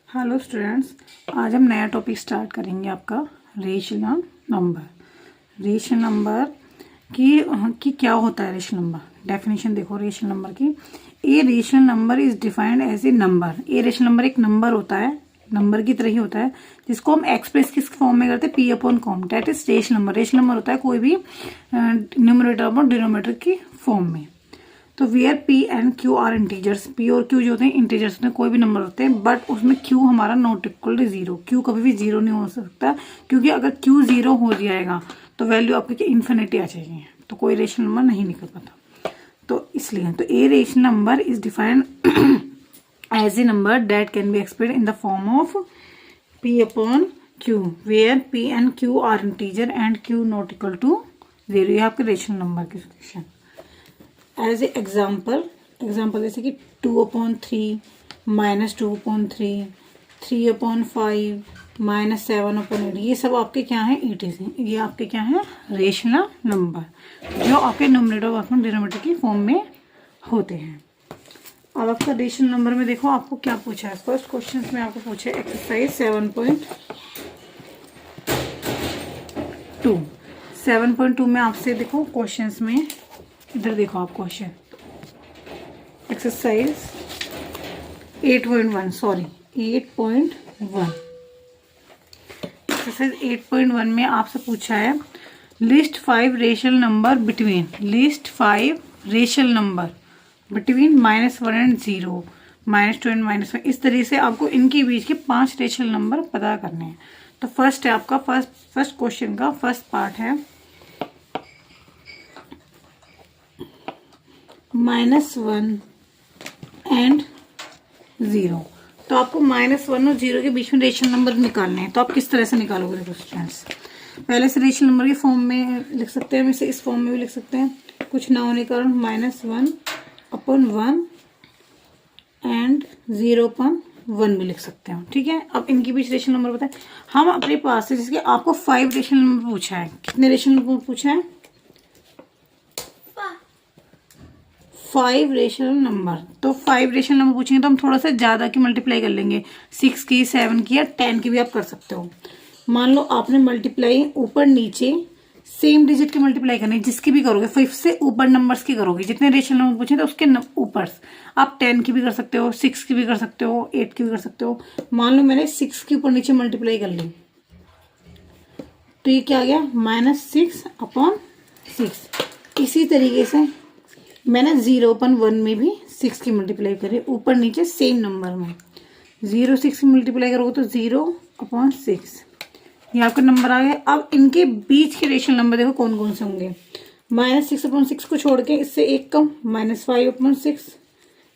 Hello students, आज हम नया टॉपिक स्टार्ट करेंगे आपका रेशनल नंबर। रेशनल नंबर की क्या होता है रेशनल नंबर। डेफिनेशन देखो रेशनल नंबर की। A rational number is defined as a number. A rational number एक नंबर होता है, नंबर की तरह ही होता है, जिसको हम एक्सप्रेस किस फॉर्म में करते हैं, पी अपॉन कॉम, that is rational number. Rational number होता है कोई भी न्यूमरेटर अपॉन डिनोमिनेटर की फॉर्म में। तो where P and Q are integers, P और क्यू जो होते हैं इंटीजर्स में कोई भी नंबर होते हैं, बट उसमें क्यू हमारा not equal to zero. Q कभी भी जीरो नहीं हो सकता, क्योंकि अगर क्यू जीरो हो जाएगा तो वैल्यू आपकी इन्फिनिटी आ जाएगी, तो कोई रेशनल नंबर नहीं निकल पाता। तो इसलिए तो a rational number is defined as a number that can be expressed in the form of P upon Q, where P and Q are integer and Q not equal to zero. ये आपके rational number की solution. As a example जैसे कि 2/3 -2/3, 3/5 -7/8, ये सब आपके क्या है, इटीज हैं। ये आपके क्या है, रेशनल नंबर, जो आपके न्यूमरेटर और डिनोमिनेटर की फॉर्म में होते हैं। अब आपका रेशनल नंबर में देखो आपको क्या पूछा है। फर्स्ट क्वेश्चन में आपको पूछा है एक्सरसाइज 7.2 में आपसे देखो क्वेश्चंस में, इधर देखो आप क्वेश्चन एक्सरसाइज 8.1 एक्सरसाइज 8.1 में आपसे पूछा है list 5 rational number between -1 and 0, -2 and -1। इस तरीके से आपको इनके बीच के 5 रेशनल नंबर पता करने हैं। तो फर्स्ट है आपका फर्स्ट क्वेश्चन का फर्स्ट पार्ट है -1 एंड 0। तो आपको -1 और 0 के बीच में रेशनल नंबर निकालने हैं। तो आप किस तरह से निकालोगे देखो स्टूडेंट्स, पहले से रेशनल नंबर के फॉर्म में लिख सकते हैं, हम इसे इस फॉर्म में भी लिख सकते हैं, कुछ ना होने के कारण -1/1 एंड 0/1 भी लिख सकते हैं। ठीक है, अब इनके बीच रेशनल नंबर बताएं। हम अपने पास से जिसके आपको 5 रेशनल नंबर पूछा है, कितने रेशनल नंबर पूछा है, 5 रेशनल नंबर। तो 5 रेशनल नंबर पूछेंगे तो हम थोड़ा सा ज्यादा की मल्टीप्लाई कर लेंगे, 6 की, 7 की या 10 की भी आप कर सकते हो। मान लो आपने मल्टीप्लाई ऊपर नीचे सेम डिजिट की मल्टीप्लाई करनी है, जिसकी भी करोगे 5 से ऊपर नंबर्स की करोगे, जितने रेशनल नंबर पूछे तो उसके ऊपर आप 10 की भी कर सकते हो, 6 की भी कर सकते हो, 8 की भी कर सकते हो। मान लो मैंने 6 के ऊपर नीचे मल्टीप्लाई कर ली, तो ये क्या आ गया, -6/6। इसी तरीके से मैंने 0/1 में भी 6 की मल्टीप्लाई करी, ऊपर नीचे सेम नंबर में 6 की मल्टीप्लाई करोगे तो 0/6, ये आपका नंबर आ गया। अब इनके बीच के रेशनल नंबर देखो कौन कौन से होंगे। -6/6 को छोड़ के इससे एक कम -5/6,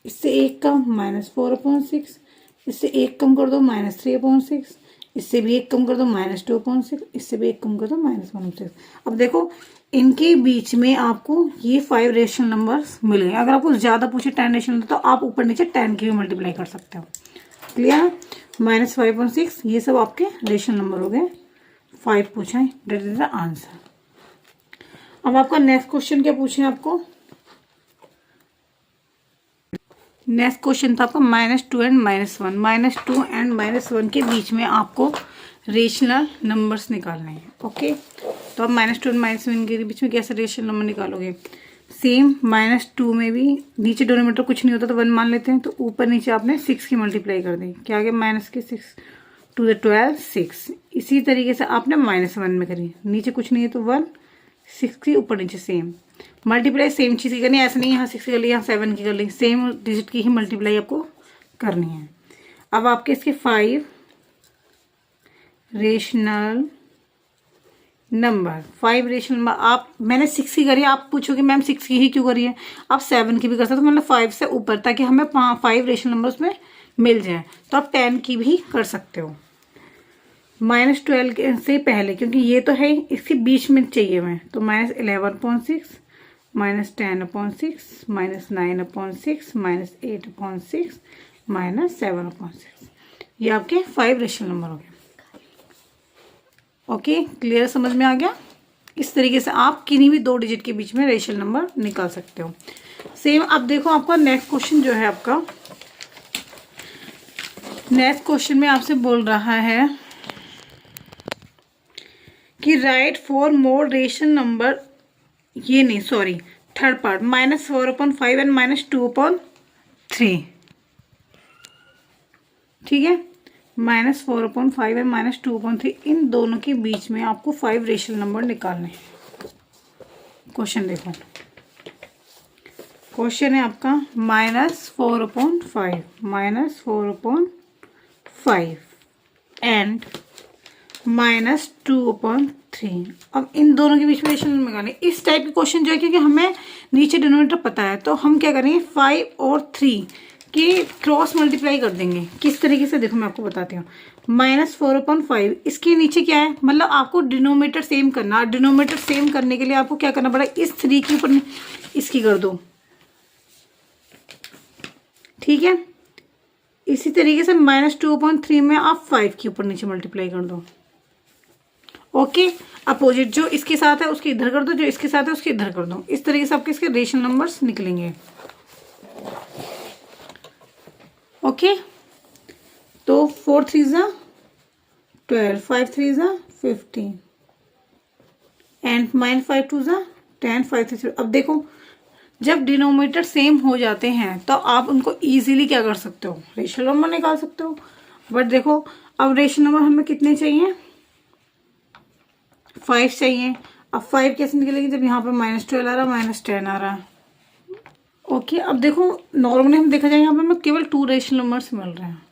इससे एक कम -4/6, इससे एक कम कर दो -3/6, इससे भी एक कम कर दो -2/6, इससे भी एक कम कर दो -1/6। अब देखो इनके बीच में आपको ये 5 रेशनल नंबर्स मिल गए। अगर आपको ज्यादा पूछे 10 रेशनल नंबर तो आप ऊपर नीचे 10 की भी मल्टीप्लाई कर सकते हो। क्लियर, -5/6 ये सब आपके रेशनल नंबर हो गए। 5 पूछा है, दैट इज द आंसर। अब आपका नेक्स्ट क्वेश्चन क्या पूछे आपको, नेक्स्ट क्वेश्चन था आपका -2 एंड -1। -2 एंड -1 के बीच में आपको रेशनल नंबर्स निकालने हैं। ओके, तो आप -2 और -1 के बीच में कैसे रेशनल नंबर निकालोगे। सेम -2 में भी नीचे डिनोमिनेटर कुछ नहीं होता तो 1 मान लेते हैं, तो ऊपर नीचे आपने 6 की मल्टीप्लाई कर दी, क्या आ गया -6 2 12 6। इसी तरीके से आपने -1 में करी, नीचे कुछ नहीं है तो 1 6 की ऊपर नीचे सेम मल्टीप्लाई, सेम चीज़ की करनी है, ऐसा नहीं यहाँ 6 की कर ली यहाँ 7 की कर ली, सेम डिजिट की ही मल्टीप्लाई आपको करनी है। अब आपके इसके 5 रेशनल नंबर, 5 रेशनल नंबर आप, मैंने 6 की करी, आप पूछोगे मैम 6 की ही क्यों करी है, आप 7 की भी कर सकते हो, मतलब 5 से ऊपर, ताकि हमें 5 रेशनल नंबर उसमें मिल जाए। तो आप 10 की भी कर सकते हो, -12 से पहले, क्योंकि ये तो है इसके बीच में चाहिए मैं, तो -11/6 -10/6 -9/6 -8/6 -7/6, ये आपके 5 रेशनल नंबर हो गए। ओके, क्लियर, समझ में आ गया। इस तरीके से आप किन्हीं भी 2 डिजिट के बीच में रेशनल नंबर निकाल सकते हो। सेम अब देखो आपका नेक्स्ट क्वेश्चन जो है आपका नेक्स्ट क्वेश्चन में आपसे बोल रहा है कि राइट 4 मोर रेशनल नंबर, ये नहीं सॉरी थर्ड पार्ट, -4/5 एंड -2/3। ठीक है, -4/5 एंड -2/3, इन दोनों के बीच में आपको 5 रेशनल नंबर निकालने हैं। क्वेश्चन देखो, क्वेश्चन है आपका -4/5 एंड -2/3। अब इन दोनों के बीच में रेशनल नंबर निकालने। इस टाइप के क्वेश्चन जो है, क्योंकि हमें नीचे डिनोमिनेटर पता है, तो हम क्या करेंगे 5 और 3 की क्रॉस मल्टीप्लाई कर देंगे। किस तरीके से, देखो मैं आपको बताती हूँ। -4/5 इसके नीचे क्या है, मतलब आपको डिनोमिनेटर सेम करना। डिनोमिनेटर सेम करने के लिए आपको क्या करना पड़ा, इस 3 के ऊपर इसकी कर दो। ठीक है, इसी तरीके से -2/3 में आप 5 के ऊपर नीचे मल्टीप्लाई कर दो। ओके, अपोजिट जो इसके साथ है उसके इधर कर दो, जो इसके साथ है उसके इधर कर दो। इस तरीके से आपके इसके रेशनल नंबर्स निकलेंगे। ओके, तो 4 3 12, 5 3 15 एंड -5 2 10, 5 3। अब देखो, जब डिनोमिनेटर सेम हो जाते हैं तो आप उनको इजीली क्या कर सकते हो, रेशनल नंबर निकाल सकते हो। बट देखो, अब रेशनल नंबर हमें कितने चाहिए, 5 चाहिए। अब 5 कैसे निकलेगी, जब यहाँ पे -12 आ रहा है, -10 आ रहा है। ओके, अब देखो नॉर्मली हम देखा जाए यहाँ पे हमें केवल 2 रेशनल नंबर्स मिल रहे हैं,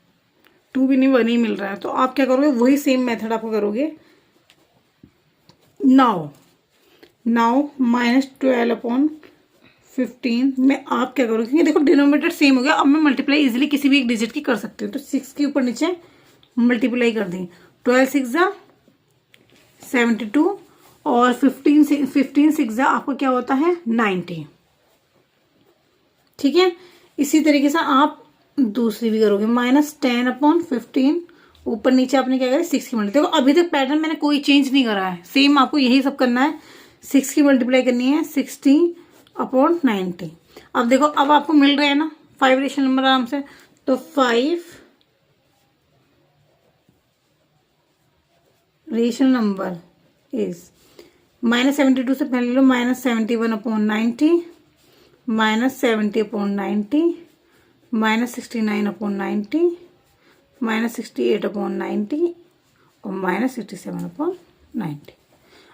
2 भी नहीं 1 ही मिल रहा है। तो आप क्या करोगे, वही सेम मेथड आपको करोगे। नाउ -12/15 में आप क्या करोगे, क्योंकि देखो डिनोमिनेटर सेम हो गया। अब मैं मल्टीप्लाई इजीली किसी भी एक डिजिट की कर सकती हूँ। तो 6 के ऊपर नीचे मल्टीप्लाई कर दी। 12 6 72 और 15 6 आपको क्या होता है 90। ठीक है, इसी तरीके से आप दूसरी भी करोगे। -10/15 ऊपर नीचे आपने क्या करा, 6 की मल्टीप्लाई। देखो अभी तक पैटर्न मैंने कोई चेंज नहीं करा है, सेम आपको यही सब करना है। 6 की मल्टीप्लाई करनी है 60/90। अब देखो, अब आपको मिल रहे हैं ना 5 रेशनल नंबर आराम से। तो 5 रेशनल नंबर इज -72 से पहले लो, -71/90, -70/90, -69/90, -68/90 और -67/90।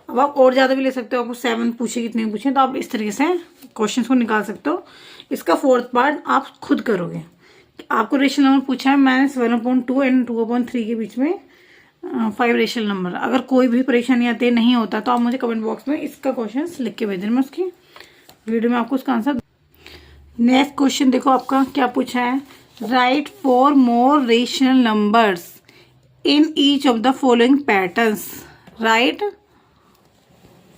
अब आप और ज़्यादा भी ले सकते हो, आपको 7 पूछे कितने पूछे, तो आप इस तरीके से क्वेश्चंस को निकाल सकते हो। इसका 4th पार्ट आप खुद करोगे। आपको रेशनल नंबर पूछा है -1/2 एंड 2/3 के बीच में 5 रेशनल नंबर। अगर कोई भी परेशानी आती है, नहीं होता, तो आप मुझे कमेंट बॉक्स में इसका क्वेश्चन लिख के भेज देना, मैं उसकी वीडियो में आपको उसका आंसर। नेक्स्ट क्वेश्चन देखो आपका क्या पूछा है, right 4 more rational numbers in each of the following patterns. Right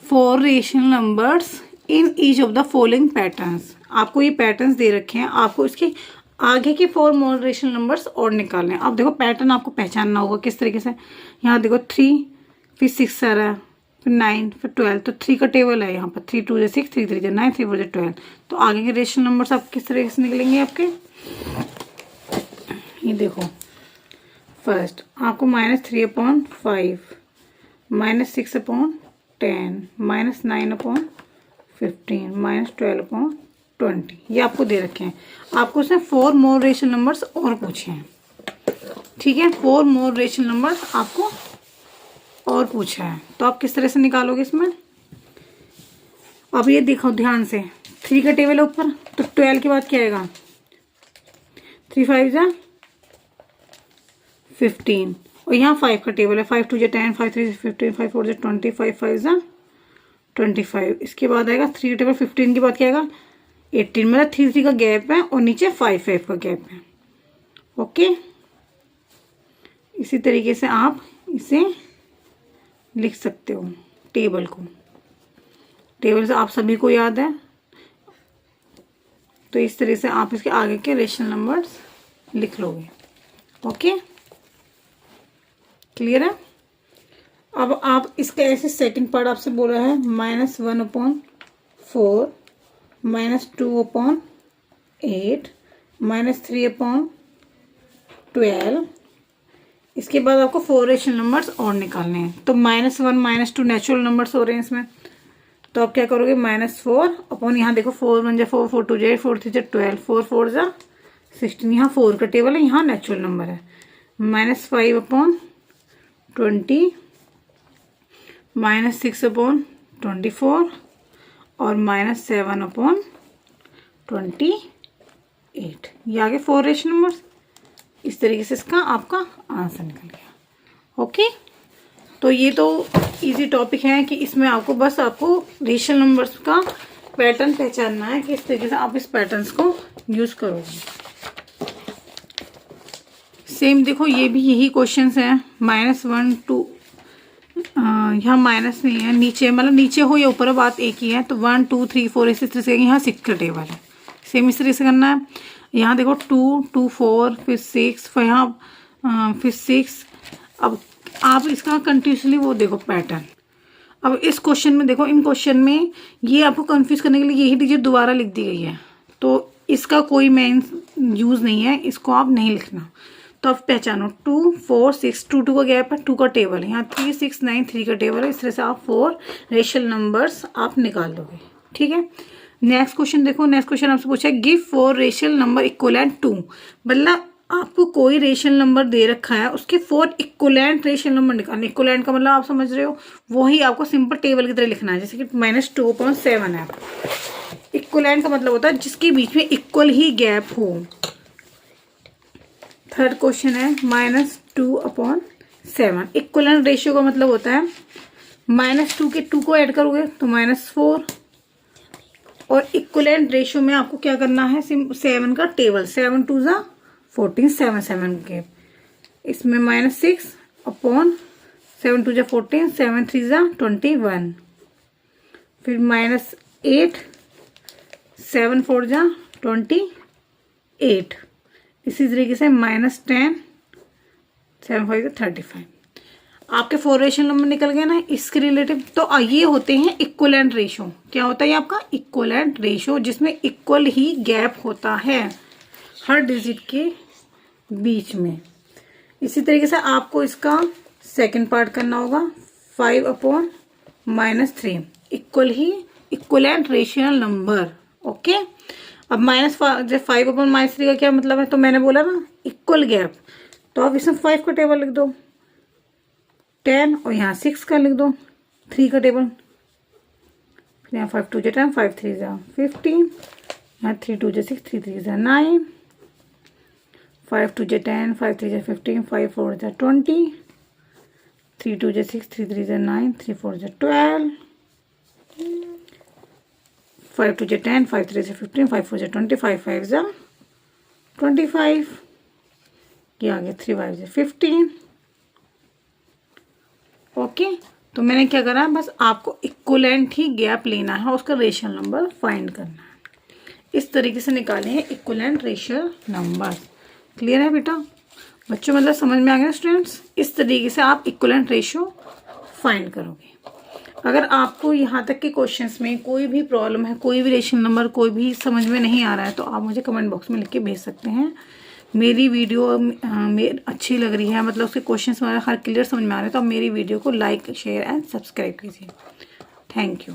4 rational numbers in each of the following patterns. आपको ये पैटर्न्स दे रखे हैं, आपको इसके आगे के 4 मोर रेशनल नंबर्स और निकालने हैं। अब देखो पैटर्न आपको पहचानना होगा किस तरीके से। यहाँ देखो 3, फिर 6 आ रहा है, फिर 9, फिर 12। तो 3 का टेबल है यहाँ पर, 3 2 6, 3 3 9, 3 4 12। तो आगे के रेशनल नंबर्स आप किस तरीके से निकलेंगे आपके, ये देखो। फर्स्ट आपको -3/5, -6/10, -9/15, -12/20 ये आपको दे रखे हैं। आपको उसने 4 मोर रेशनल नंबर्स और पूछे हैं। ठीक है, 4 मोर रेशनल नंबर्स आपको और पूछा है, तो आप किस तरह से निकालोगे इसमें। अब ये देखो ध्यान से, 3 का टेबल है ऊपर, तो 12 के बाद क्या आएगा, 3 5 15 और यहाँ 5 का टेबल है, 5 2 10, 5 3 15, 5 4 20, 5 5 25। इसके बाद आएगा 3 का टेबल, 15 के बाद क्या आएगा 18, मतलब 3 3 का गैप है और नीचे 5 5 का गैप है। ओके, इसी तरीके से आप इसे लिख सकते हो टेबल को। टेबल से आप सभी को याद है, तो इस तरह से आप इसके आगे के रेशनल नंबर्स लिख लोगे। ओके, क्लियर है। अब आप इसका ऐसे सेकंड पार्ट आपसे बोल रहा है -1/4, -2/8, -3/12, इसके बाद आपको 4 रेशनल नंबर्स और निकालने हैं। तो -1 -2 नेचुरल नंबर्स हो रहे हैं इसमें। तो आप क्या करोगे, -4 अपॉन, यहाँ देखो 4 1 जा 4 4 2 जा 8 4 3 जा 12 4 4 जा 16, यहाँ 4 का टेबल है, यहाँ नेचुरल नंबर है। -5 अपॉन 20, -6 अपॉन 24 और -7 अपॉन 28। ये आगे 4 रेशनल नंबर्स। इस तरीके से इसका आपका आंसर निकल गया। ओके, तो ये तो इजी टॉपिक है कि इसमें आपको बस आपको रेशनल नंबर्स का पैटर्न पहचानना है कि इस तरीके से आप इस पैटर्न्स को यूज करोगे। सेम देखो, ये भी यही क्वेश्चंस हैं। -1 2, यहाँ माइनस नहीं है, नीचे मतलब नीचे हो या ऊपर, बात एक ही है। तो 1 2 3 4 इस तरह से, यहाँ 6 का टेबल है। सेम इस तरह से करना है। यहाँ देखो 2 2 4 फिर 6, फिर यहाँ फिर 6। अब आप इसका कंटिन्यूसली वो देखो पैटर्न। अब इस क्वेश्चन में देखो, इन क्वेश्चन में ये आपको कंफ्यूज करने के लिए यही डिजिट दोबारा लिख दी गई है, तो इसका कोई मेन यूज नहीं है, इसको आप नहीं लिखना। तो आप पहचानो 2 4 6, 2 2 का गैप है, 2 का टेबल है, यहाँ 3 6 9 3 का टेबल है। इस तरह से आप 4 रेशनल नंबर्स आप निकाल दोगे। ठीक है, नेक्स्ट क्वेश्चन देखो। नेक्स्ट क्वेश्चन आपसे पूछा है give 4 rational number equivalent to, मतलब आपको कोई रेशनल नंबर दे रखा है, उसके 4 इक्वलेंट रेशनल नंबर निकालने। इक्वलेंट का मतलब आप समझ रहे हो, वही आपको सिंपल टेबल की तरह लिखना है। जैसे कि -2/7 है। इक्वलेंट का मतलब होता है जिसके बीच में इक्वल ही गैप हो। थर्ड क्वेश्चन है -2/7। इक्वलेंट रेशियो का मतलब होता है -2 के 2 को ऐड करोगे तो -4, और इक्वलेंट रेशियो में आपको क्या करना है, 7 का टेबल, 7 2 जा 14, 7 7 के, इसमें -6 अपॉन 7 2 जा 14, 7 3 जा 21, फिर -8 7 4 जा 28, इसी तरीके से -10 7 5 जा 35। आपके 4 रेशनल नंबर निकल गए ना इसके रिलेटिव। तो ये होते हैं इक्वलेंट रेशो। क्या होता है ये आपका इक्वलेंट रेशो, जिसमें इक्वल ही गैप होता है हर डिजिट के बीच में। इसी तरीके से आपको इसका सेकंड पार्ट करना होगा 5/-3, इक्वलेंट रेशनल नंबर। ओके, अब -5/-3 का क्या मतलब है, तो मैंने बोला ना इक्वल गैप, तो आप इसमें 5 का टेबल लिख दो, 10 और यहाँ 6 का लिख दो, 3 का टेबल, फिर यहाँ 5 2 जा 10, 5 3 जा 15, यहाँ 3 2 जा 6, 3 3 जा 9, 5 2 जा 10, 5 3 जा 15, 5 4 जा 20, 3 2 जा 6, 3 3 जा 9, 3 4 जा 12, 5 2 जा 10, 5 3 जा 15, 5 4 जा 20, 5 5 जा 25, ये आ गया 3 5 जा 15। ओके, तो मैंने क्या करा है, बस आपको इक्वलेंट ही गैप लेना है, उसका रेशनल नंबर फाइंड करना है। इस तरीके से निकाले हैं इक्वलेंट रेशनल नंबर। क्लियर है बेटा बच्चों, मतलब समझ में आ गया स्टूडेंट्स। इस तरीके से आप इक्वलेंट रेशियो फाइंड करोगे। अगर आपको यहाँ तक के क्वेश्चंस में कोई भी प्रॉब्लम है, कोई भी रेशनल नंबर कोई भी समझ में नहीं आ रहा है, तो आप मुझे कमेंट बॉक्स में लिख के भेज सकते हैं। मेरी वीडियो अच्छी लग रही है, मतलब उसके क्वेश्चंस हमारे हर क्लियर समझ में आ रहे हैं, तो आप मेरी वीडियो को लाइक शेयर एंड सब्सक्राइब कीजिए। Thank you.